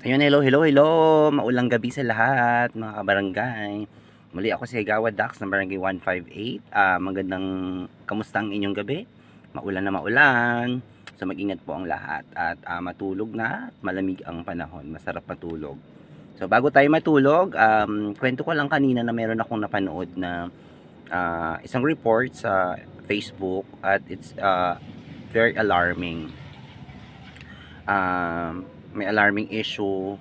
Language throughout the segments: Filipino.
Ayun, hello, hello, hello! Maulang gabi sa lahat, mga kabarangay. Muli ako si Higawa Dax ng Barangay 158. Magandang kamusta ang inyong gabi? Maulan na maulan. So mag-ingat po ang lahat. At matulog na, malamig ang panahon. Masarap matulog. So bago tayo matulog, kwento ko lang kanina na meron akong napanood na isang report sa Facebook at it's very alarming. May alarming issue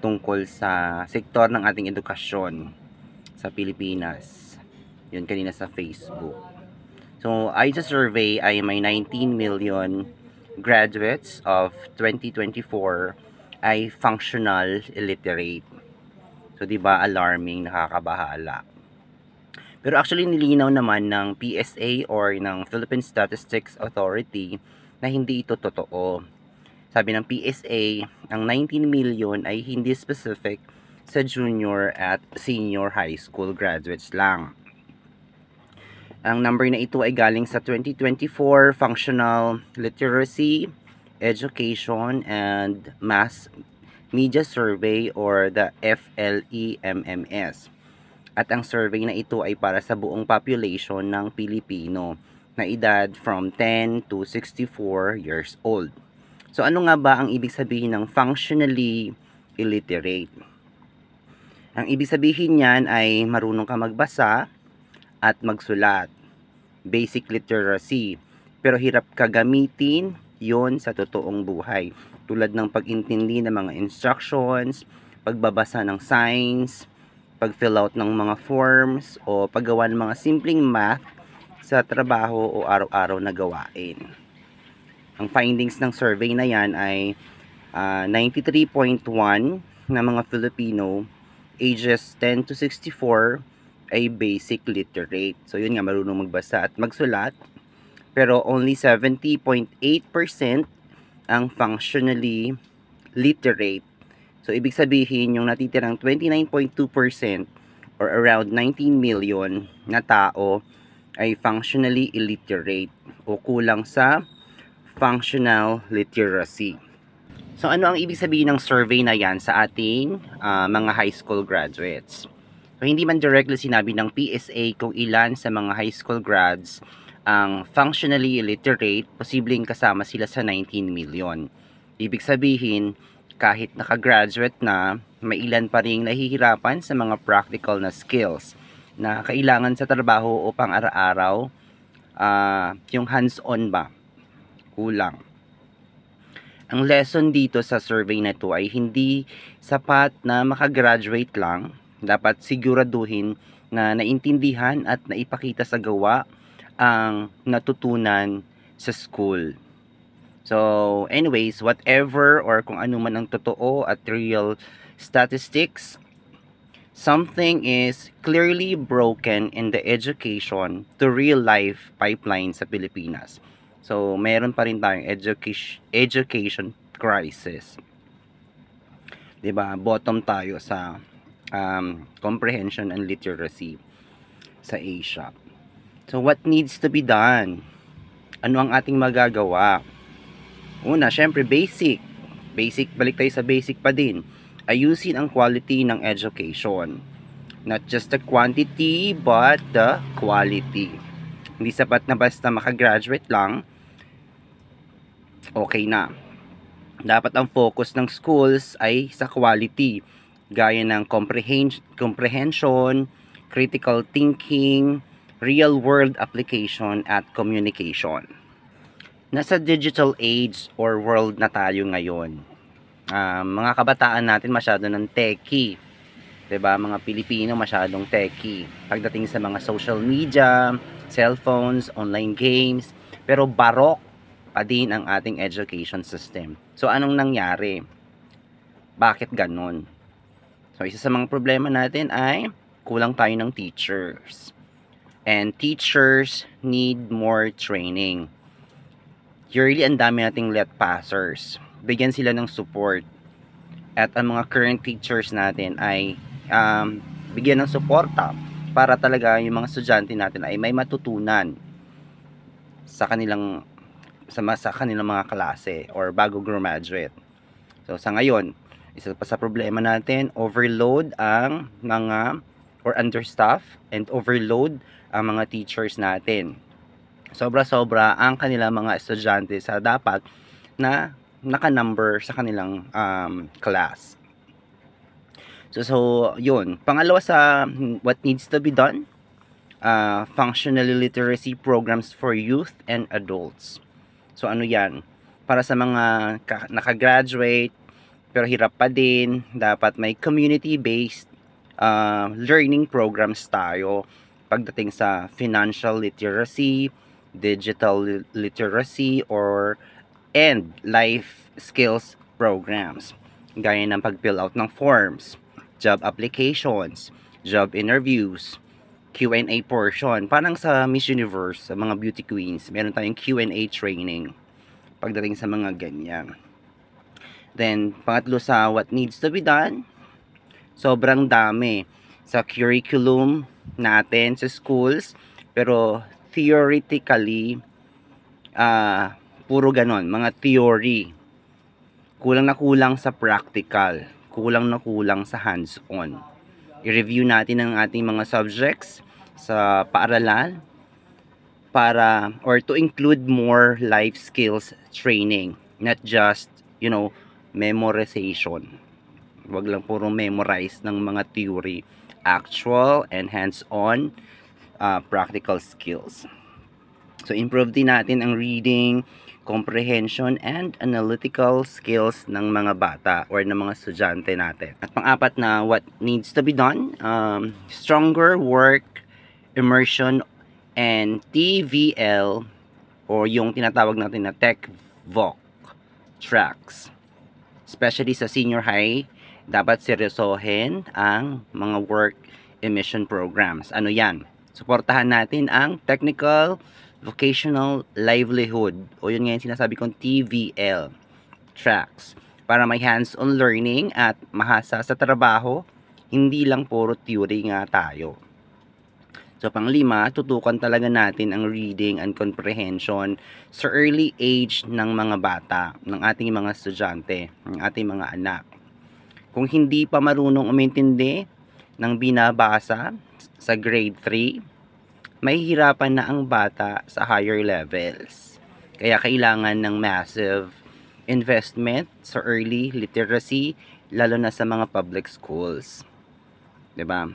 tungkol sa sektor ng ating edukasyon sa Pilipinas. Yun kanina sa Facebook. So, ayon sa survey ay may 19 million graduates of 2024 ay functional illiterate. So, 'di ba alarming, nakakabahala. Pero actually nilinaw naman ng PSA or ng Philippine Statistics Authority na hindi ito totoo. Sabi ng PSA, ang 19 million ay hindi specific sa junior at senior high school graduates lang. Ang number na ito ay galing sa 2024 Functional Literacy, Education, and Mass Media Survey or the FLEMMS. At ang survey na ito ay para sa buong population ng Pilipino na edad from 10 to 64 years old. So ano nga ba ang ibig sabihin ng functionally illiterate? Ang ibig sabihin niyan ay marunong ka magbasa at magsulat. Basic literacy. Pero hirap ka gamitin yon sa totoong buhay. Tulad ng pag-intindi ng mga instructions, pagbabasa ng signs, pag-fill out ng mga forms, o paggawa ng mga simpleng math sa trabaho o araw-araw na gawain. Ang findings ng survey na yan ay 93.1 na mga Filipino ages 10 to 64 ay basic literate. So yun nga, marunong magbasa at magsulat. Pero only 70.8% ang functionally literate. So ibig sabihin yung natitirang 29.2% or around 19 million na tao ay functionally illiterate o kulang sa functional literacy. So ano ang ibig sabihin ng survey na yan sa ating mga high school graduates? So hindi man directly sinabi ng PSA kung ilan sa mga high school grads ang functionally illiterate, posibleng kasama sila sa 19 million. Ibig sabihin, kahit nakagraduate na, may ilan pa ring nahihirapan sa mga practical na skills na kailangan sa trabaho o pang araw-araw, yung hands-on ba? Kulang. Ang lesson dito sa survey na ito ay hindi sapat na makagraduate lang. Dapat siguraduhin na naintindihan at naipakita sa gawa ang natutunan sa school. So, anyways, whatever or kung ano man ang totoo at real statistics, something is clearly broken in the education to real life pipeline sa Pilipinas. So, meron pa rin tayong education crisis. 'Di ba? Bottom tayo sa comprehension and literacy sa Asia. So, what needs to be done? Ano ang ating magagawa? Una, syempre basic. Basic, balik tayo sa basic pa din. Ayusin ang quality ng education. Not just the quantity, but the quality. Hindi sapat na basta makagraduate lang, okay na. Dapat ang focus ng schools ay sa quality, gaya ng comprehension, critical thinking, real-world application, at communication. Nasa digital age or world na tayo ngayon. Mga kabataan natin masyado ng techie. 'Di ba? Mga Pilipino masyadong techie. Pagdating sa mga social media, cellphones, online games, pero barok pa din ang ating education system. So anong nangyari? Bakit ganon? So isa sa mga problema natin ay kulang tayo ng teachers. And teachers need more training. Yearly, ang dami nating let passers. Bigyan sila ng support. At ang mga current teachers natin ay bigyan ng suporta para talaga yung mga estudyante natin ay may matutunan sa kanilang mga klase or bago graduate. So sa ngayon, isa pa sa problema natin, overload ang mga or understaff and overload ang mga teachers natin. Sobra-sobra ang kanilang mga estudyante sa dapat na naka-number sa kanilang class. So yun. Pangalawa sa what needs to be done, functional literacy programs for youth and adults. So ano yan? Para sa mga nakagraduate pero hirap pa din, dapat may community-based learning programs tayo pagdating sa financial literacy, digital literacy, and life skills programs. Gaya ng pag-fill out ng forms, job applications, job interviews, Q&A portion. Parang sa Miss Universe, sa mga beauty queens, meron tayong Q&A training pagdating sa mga ganyan. Then, pangatlo sa what needs to be done, sobrang dami sa curriculum natin sa schools, pero theoretically, puro ganon, mga theory. Kulang na kulang sa practical, kulang na kulang sa hands-on. I-review natin ang ating mga subjects sa paaralan or to include more life skills training, not just, memorization. Wag lang puro memorize ng mga theory, actual and hands-on practical skills. So improve din natin ang reading, comprehension, and analytical skills ng mga bata or ng mga estudyante natin. At pang-apat na what needs to be done, stronger work, immersion, and TVL or yung tinatawag natin na Tech Voc tracks. Especially sa senior high, dapat seryosohin ang mga work immersion programs. Ano yan? Suportahan natin ang technical, vocational livelihood o yun nga yung sinasabi kong TVL tracks para may hands-on learning at mahasa sa trabaho, hindi lang puro theory nga tayo. So panglima, tutukan talaga natin ang reading and comprehension sa early age ng mga bata, ng ating mga estudyante, ng ating mga anak. Kung hindi pa marunong umintindi ng binabasa sa grade 3, mahihirapan na ang bata sa higher levels. Kaya kailangan ng massive investment sa early literacy, lalo na sa mga public schools. 'Di ba?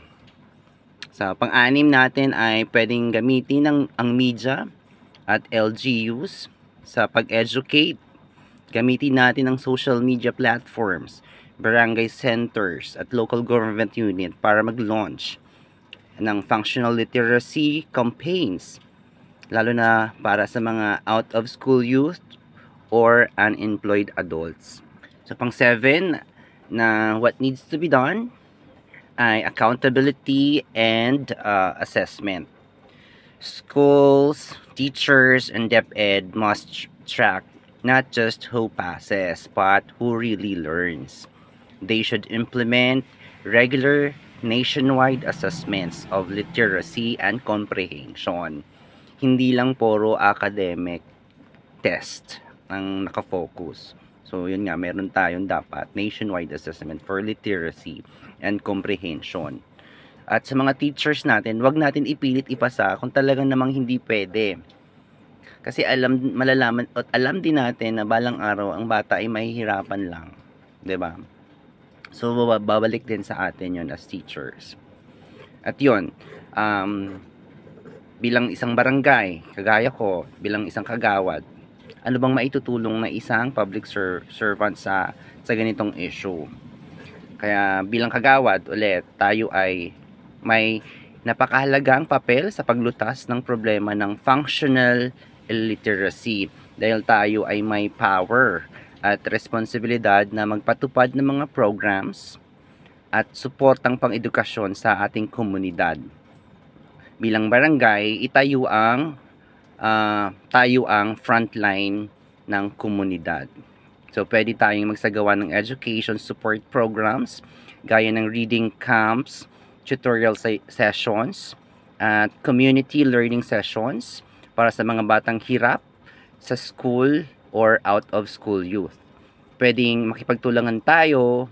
Sa pang-anim natin ay pwedeng gamitin ang media at LGUs sa pag-educate. Gamitin natin ang social media platforms, barangay centers at local government unit para mag-launch ng functional literacy campaigns, lalo na para sa mga out-of-school youth or unemployed adults. So pang-7 na what needs to be done ay accountability and assessment. Schools, teachers, and DepEd must track not just who passes, but who really learns. They should implement regular nationwide assessments of literacy and comprehension. Hindi lang puro academic test ang nakafocus. So, yun nga, meron tayong dapat nationwide assessment for literacy and comprehension. At sa mga teachers natin, wag natin ipilit ipasa kung talagang namang hindi pwede. Kasi malalaman at alam din natin na balang araw ang bata ay mahihirapan lang. 'Di ba? So, babalik din sa atin yun as teachers. At yun, bilang isang barangay, kagaya ko, bilang isang kagawad, ano bang maitutulong na isang public servant sa ganitong issue? Kaya bilang kagawad, ulit, tayo ay may napakahalagang papel sa paglutas ng problema ng functional illiteracy dahil tayo ay may power at responsibilidad na magpatupad ng mga programs at suportang pang-edukasyon sa ating komunidad. Bilang barangay, tayo ang frontline ng komunidad. So, pwede tayong magsagawa ng education support programs gaya ng reading camps, tutorial sessions, at community learning sessions para sa mga batang hirap sa school or out of school youth. pwedeng makipagtulungan tayo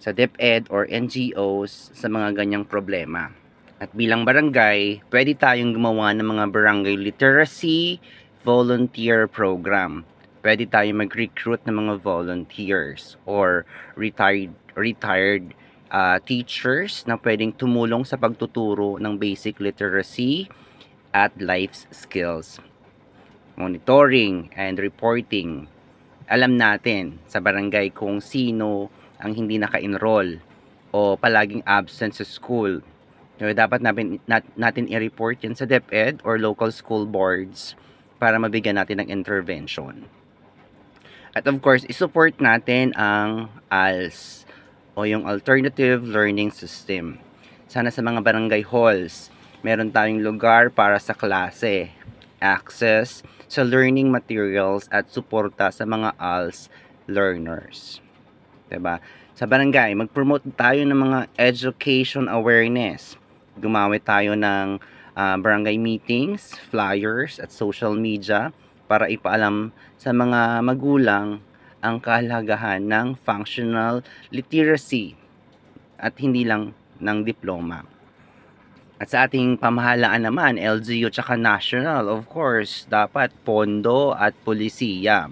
sa DepEd or NGOs sa mga ganyang problema. At bilang barangay, pwede tayong gumawa ng mga barangay literacy volunteer program. Pwede tayong mag-recruit ng mga volunteers or retired teachers na pwedeng tumulong sa pagtuturo ng basic literacy at life skills. Monitoring and reporting. Alam natin sa barangay kung sino ang hindi naka-enroll o palaging absent sa school. So, dapat natin i-report yan sa DepEd or local school boards para mabigyan natin ng intervention. At of course, isupport natin ang ALS o yung Alternative Learning System. Sana sa mga barangay halls, meron tayong lugar para sa klase, access sa learning materials at suporta sa mga ALS learners. Diba? Sa barangay, mag-promote tayo ng mga education awareness. Gumamit tayo ng barangay meetings, flyers at social media para ipaalam sa mga magulang ang kahalagahan ng functional literacy at hindi lang ng diploma. At sa ating pamahalaan naman, LGU tsaka national, of course, dapat pondo at polisiya.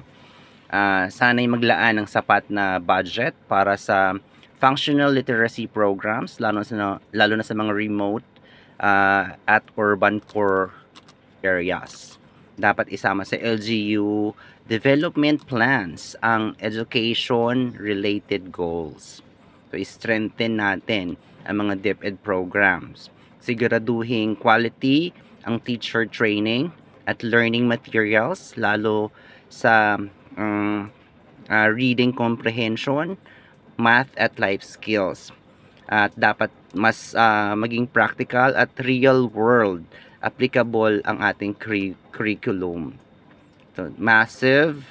Sana'y maglaan ng sapat na budget para sa functional literacy programs, lalo na sa mga remote at urban poor areas. Dapat isama sa LGU development plans ang education-related goals. So, strengthen natin ang mga DepEd programs. Siguraduhin quality ang teacher training at learning materials, lalo sa reading comprehension, math at life skills. At dapat mas maging practical at real world applicable ang ating curriculum. So, massive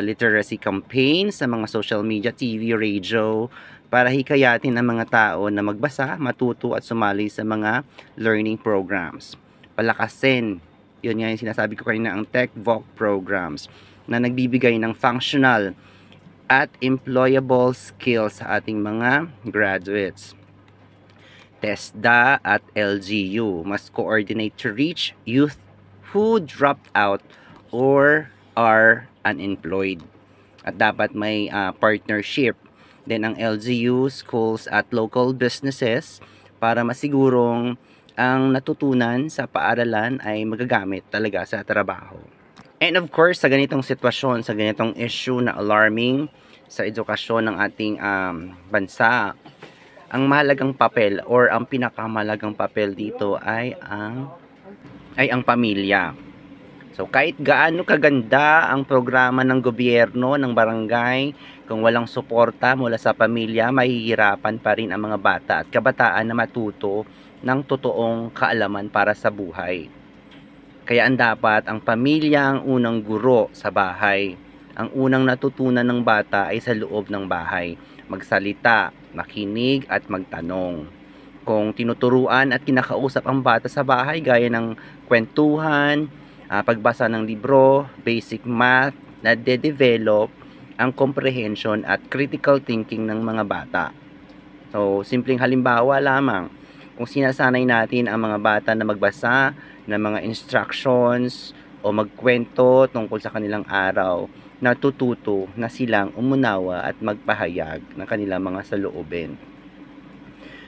literacy campaign sa mga social media, TV, radio, para hikayatin ang mga tao na magbasa, matuto at sumali sa mga learning programs. Palakasin, yun nga yung sinasabi ko kanina, ang TechVoc programs na nagbibigay ng functional at employable skills sa ating mga graduates. TESDA at LGU must coordinate to reach youth who dropped out or are unemployed. At dapat may partnership din ang LGU, schools at local businesses para masigurong ang natutunan sa paaralan ay magagamit talaga sa trabaho. And of course, sa ganitong sitwasyon, sa ganitong issue na alarming sa edukasyon ng ating bansa, ang mahalagang papel or ang pinakamahalagang papel dito ay ang pamilya. So kahit gaano kaganda ang programa ng gobyerno, ng barangay, kung walang suporta mula sa pamilya, mahihirapan pa rin ang mga bata at kabataan na matuto ng totoong kaalaman para sa buhay. Kaya ang dapat ang pamilya ang unang guro sa bahay. Ang unang natutunan ng bata ay sa loob ng bahay. Magsalita, makinig at magtanong. Kung tinuturuan at kinakausap ang bata sa bahay gaya ng kwentuhan, pagbasa ng libro, basic math, na de-develop ang comprehension at critical thinking ng mga bata. So, simpleng halimbawa lamang, kung sinasanay natin ang mga bata na magbasa ng mga instructions o magkwento tungkol sa kanilang araw, natututo na silang umunawa at magpahayag ng kanilang mga saloobin.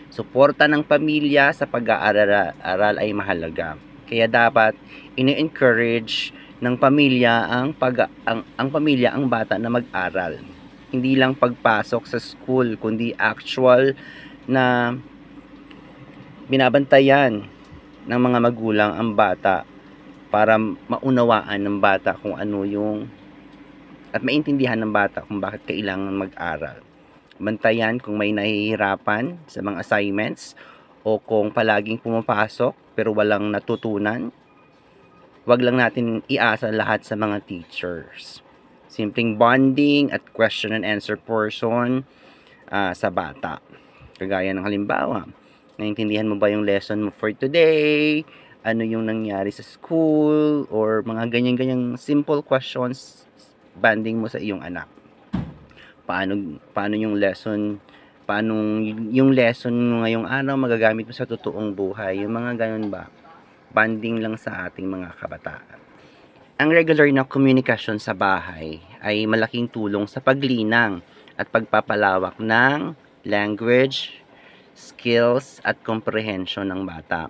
Suporta ng pamilya sa pag-aaral ay mahalaga. Kaya dapat ini-encourage ng pamilya ang pamilya ang bata na mag-aral. Hindi lang pagpasok sa school, kundi actual na binabantayan ng mga magulang ang bata para maunawaan ng bata kung ano yung at maintindihan ng bata kung bakit kailangan mag-aral. Bantayan kung may nahihirapan sa mga assignments o kung palaging pumapasok pero walang natutunan. Huwag lang natin iasa lahat sa mga teachers. Simpleng bonding at question and answer portion sa bata. Kagaya ng halimbawa, naintindihan mo ba yung lesson mo for today? Ano yung nangyari sa school? Or mga ganyan-ganyang simple questions banding mo sa iyong anak. paano yung lesson mo ngayong araw magagamit mo sa totoong buhay, yung mga ganun ba, bonding lang sa ating mga kabataan. Ang regular na komunikasyon sa bahay ay malaking tulong sa paglinang at pagpapalawak ng language, skills at comprehension ng bata.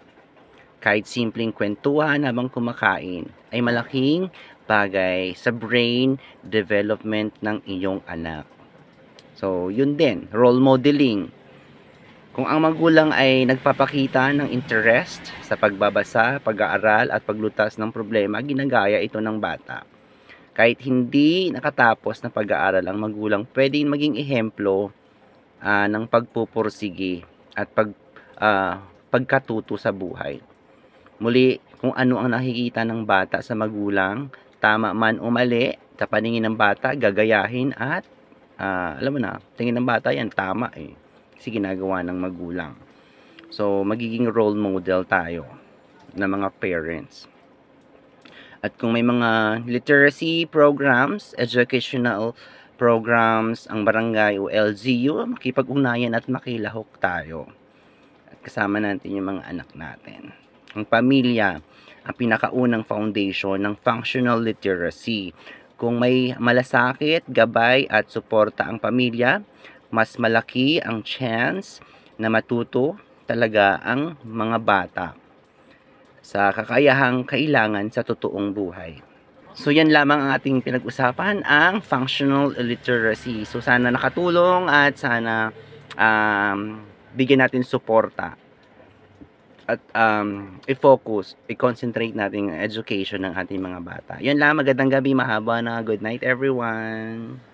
Kahit simpleng kwentuhan habang kumakain ay malaking bagay sa brain development ng iyong anak. So, yun din, role modeling. Kung ang magulang ay nagpapakita ng interest sa pagbabasa, pag-aaral at paglutas ng problema, ginagaya ito ng bata. Kahit hindi nakatapos na pag-aaral ang magulang, pwedeng maging ehemplo ng pagpupursige at pagkatuto sa buhay. Muli, kung ano ang nakikita ng bata sa magulang, tama man o mali, sa paningin ng bata, gagayahin at alam mo na, tingin ng bata yan, tama eh. Kasi ginagawa ng magulang. So, magiging role model tayo na mga parents. At kung may mga literacy programs, educational programs, ang barangay o LGU, makipag-ugnayan at makilahok tayo. At kasama natin yung mga anak natin. Ang pamilya, ang pinakaunang foundation ng functional literacy. Kung may malasakit, gabay at suporta ang pamilya, mas malaki ang chance na matuto talaga ang mga bata sa kakayahang kailangan sa totoong buhay. So yan lamang ang ating pinag-usapan, ang functional literacy. So sana nakatulong at sana bigyan natin suporta at i-focus, i-concentrate natin ang education ng ating mga bata. Yan lang, magandang gabi, mahaba na. Good night everyone!